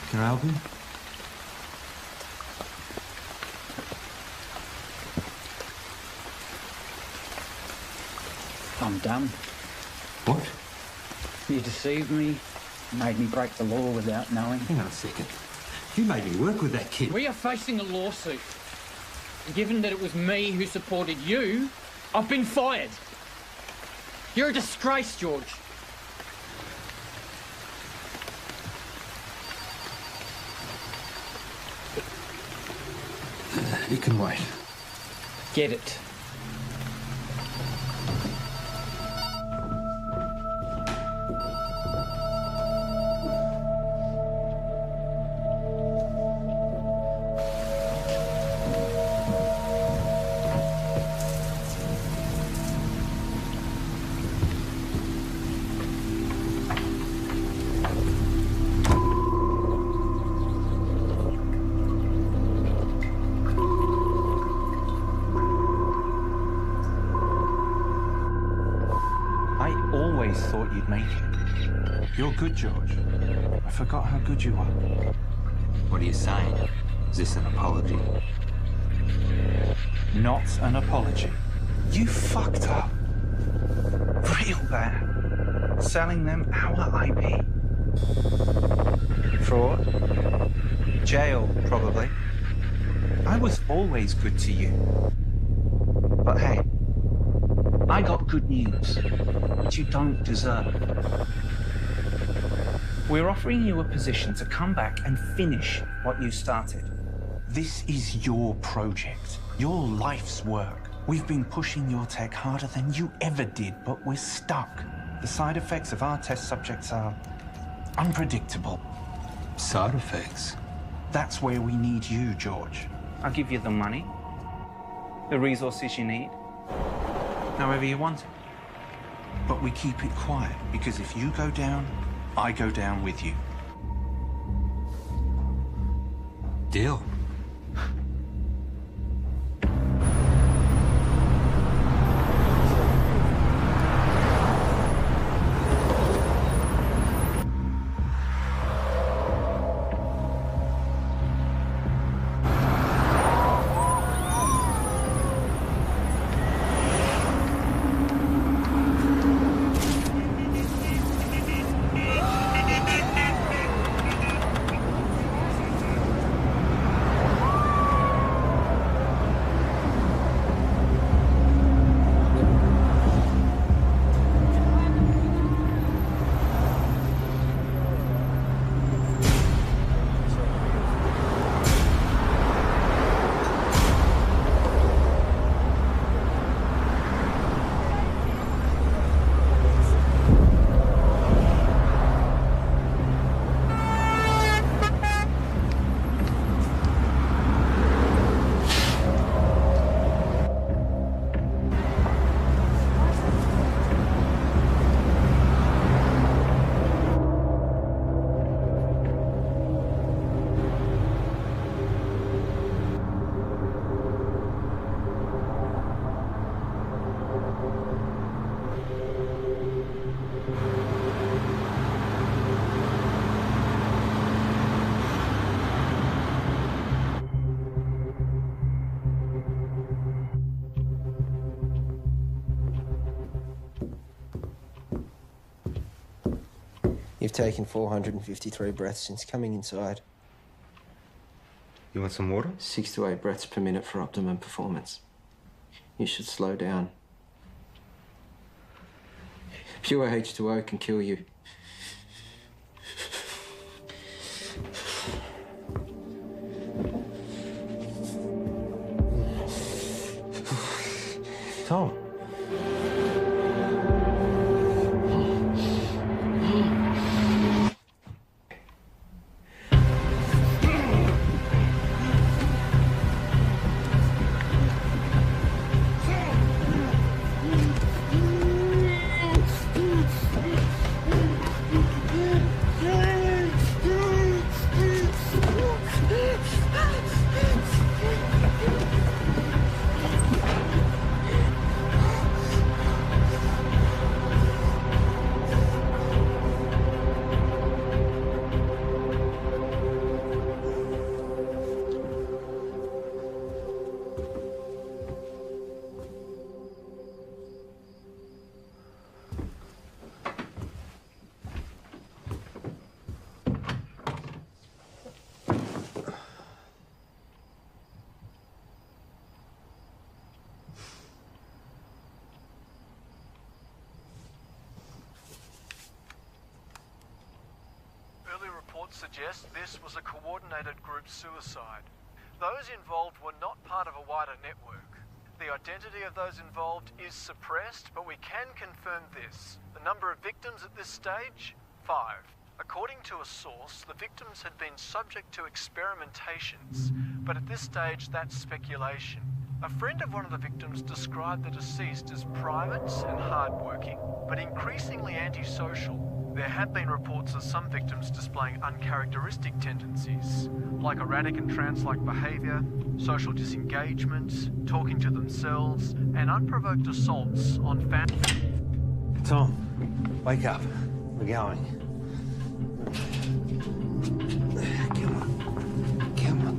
Can I help you? I'm done. What? You deceived me, made me break the law without knowing. Hang on a second. You made me work with that kid. We are facing a lawsuit. And given that it was me who supported you, I've been fired. You're a disgrace, George. You can wait. Get it. you'd make it. You're good, George. I forgot how good you are. What are you saying? Is this an apology? Not an apology. You fucked up. Real bad. Selling them our IP. Fraud. Jail, probably. I was always good to you. But hey, I got good news, which you don't deserve. We're offering you a position to come back and finish what you started. This is your project, your life's work. We've been pushing your tech harder than you ever did, but we're stuck. The side effects of our test subjects are unpredictable. Side effects? That's where we need you, George. I'll give you the money, the resources you need, however you want it. But we keep it quiet, because if you go down, I go down with you. Deal. You've taken 453 breaths since coming inside. You want some water? 6 to 8 breaths per minute for optimum performance. You should slow down. Pure H2O can kill you. Tom. Suggest this was a coordinated group suicide. Those involved were not part of a wider network. The identity of those involved is suppressed, but we can confirm this. The number of victims at this stage? 5. According to a source, the victims had been subject to experimentations, but at this stage that's speculation. A friend of one of the victims described the deceased as private and hardworking, but increasingly antisocial. There have been reports of some victims displaying uncharacteristic tendencies, like erratic and trance-like behaviour, social disengagement, talking to themselves, and unprovoked assaults on family. Tom, wake up. We're going. Come on. Come on.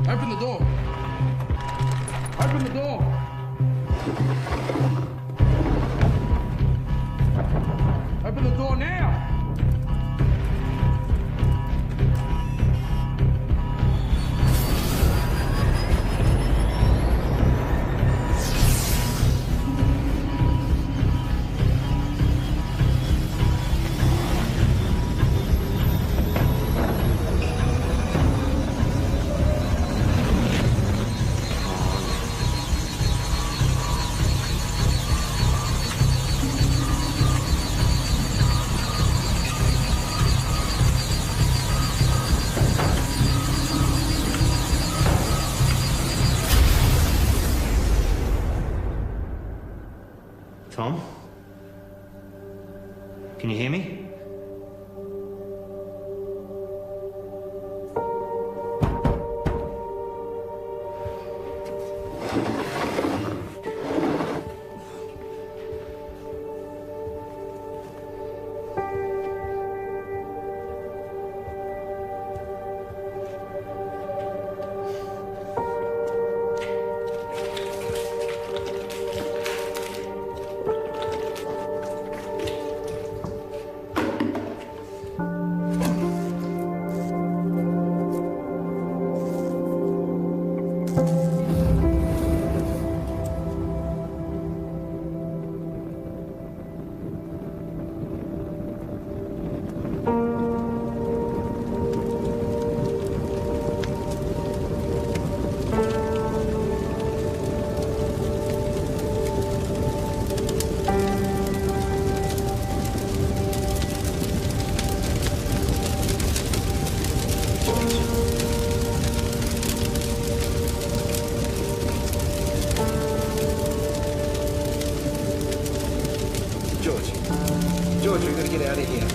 Open the door. Open the door. Open the door now. Tom? Can you hear me? George, we've got to get out of here.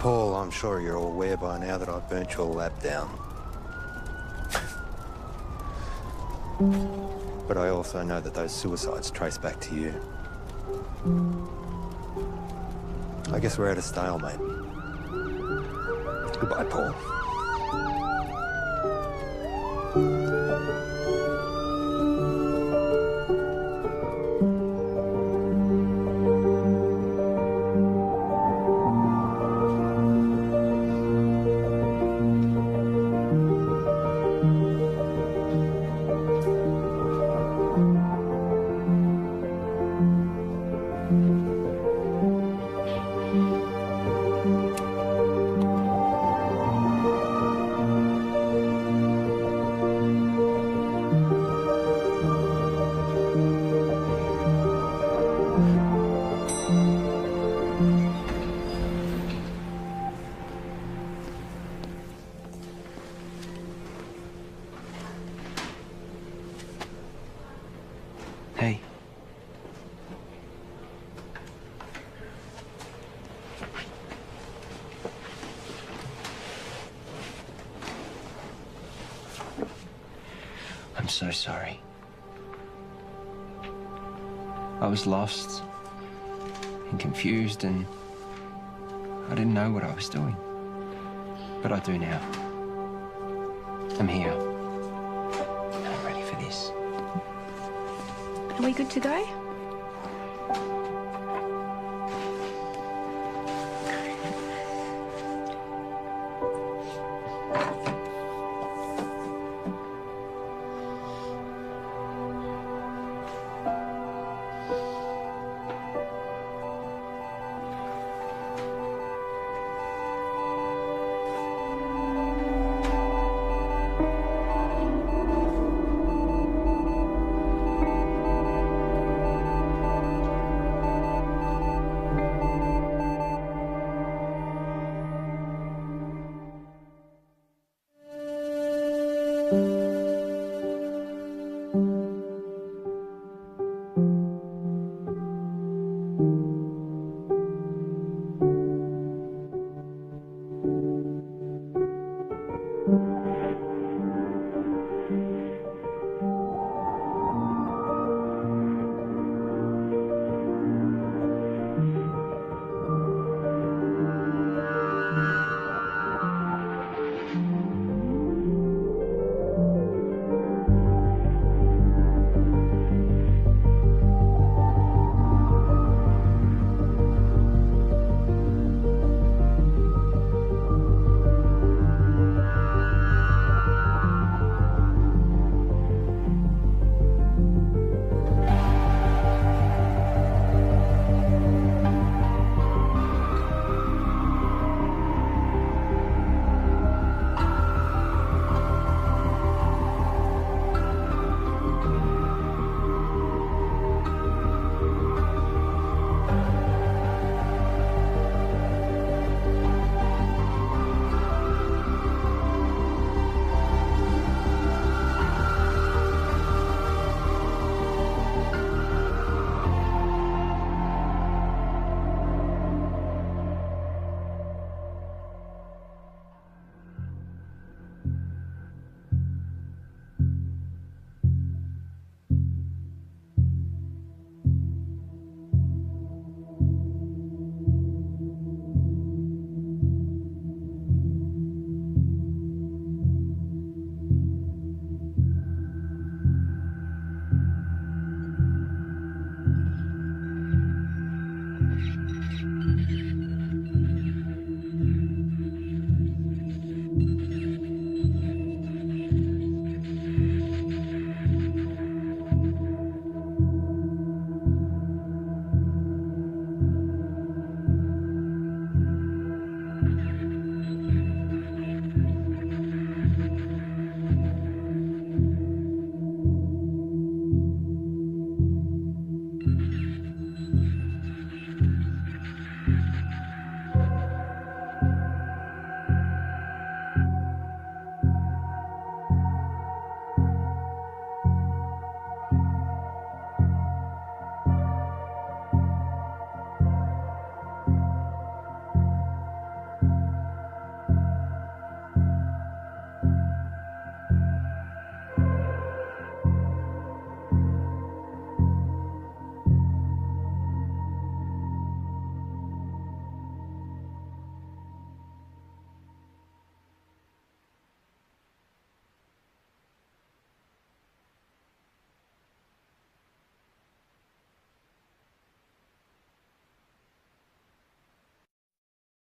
Paul, I'm sure you're all aware by now that I've burnt your lab down. But I also know that those suicides trace back to you. I guess we're at a stalemate. Goodbye, Paul. I'm so sorry. I was lost and confused, and I didn't know what I was doing. But I do now. I'm here. I'm ready for this. Are we good to go?